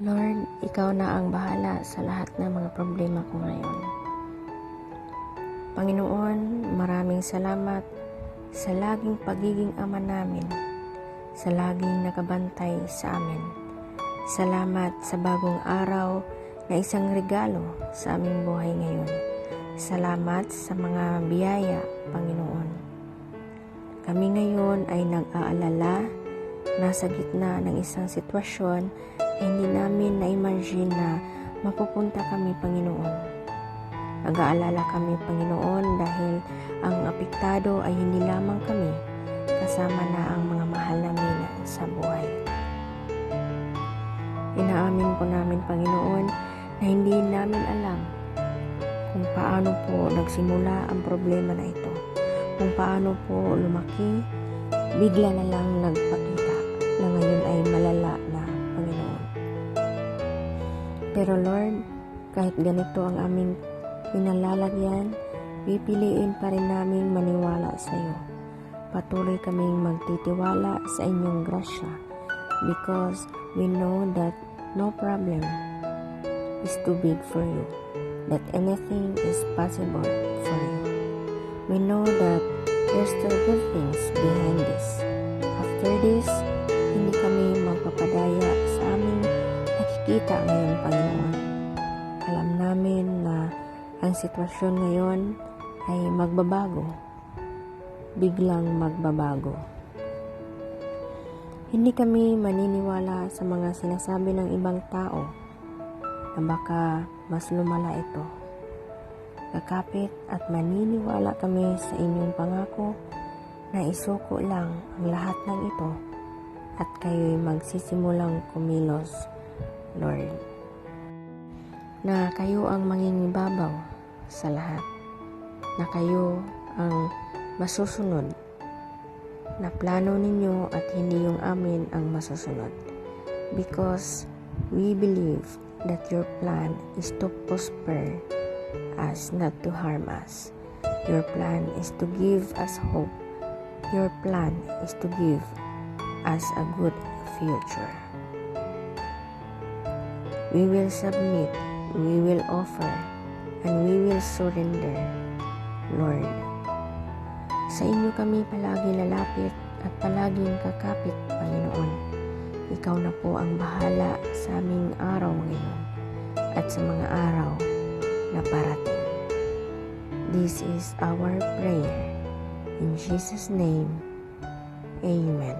Lord, Ikaw na ang bahala sa lahat ng mga problema ko ngayon. Panginoon, maraming salamat sa laging pagiging ama namin, sa laging nakabantay sa amin. Salamat sa bagong araw na isang regalo sa aming buhay ngayon. Salamat sa mga biyaya, Panginoon. Kami ngayon ay nag-aalala, nasa gitna ng isang sitwasyon na hindi namin na-imagine na mapupunta kami, Panginoon. Nag-aalala kami, Panginoon, dahil ang apektado ay hindi lamang kami, kasama na ang mga mahal namin sa buhay. Inaamin po namin, Panginoon, na hindi namin alam kung paano po nagsimula ang problema na ito. Kung paano po lumaki, bigla na lang nagpakita na ngayon ay malala na, Panginoon. Pero Lord, kahit ganito ang aming pinalalagyan, pipiliin pa rin naming maniwala sa iyo. Patuloy kaming magtitiwala sa inyong grasya because we know that no problem is too big for you, that anything is possible for you. We know that there's still good things behind this. After this, hindi kami magpapadaya sa aming nakikita ngayon, Panginoon. Alam namin na ang sitwasyon ngayon ay magbabago, biglang magbabago. Hindi kami maniniwala sa mga sinasabi ng ibang tao na baka mas lumala ito. Kakapit at maniniwala kami sa inyong pangako na isuko lang ang lahat ng ito at kayo'y magsisimulang kumilos, Lord. Na kayo ang mangingibabaw sa lahat, na kayo ang masusunod, na plano ninyo at hindi yung amin ang masusunod. Because we believe that your plan is to prosper us, not to harm us. Your plan is to give us hope. Your plan is to give us a good future. We will submit, we will offer, and we will surrender, Lord. Sa inyo kami palagi lalapit at palaging kakapit, Panginoon. Ikaw na po ang bahala sa aming araw ngayon at sa mga araw na parating. This is our prayer. In Jesus' name, Amen.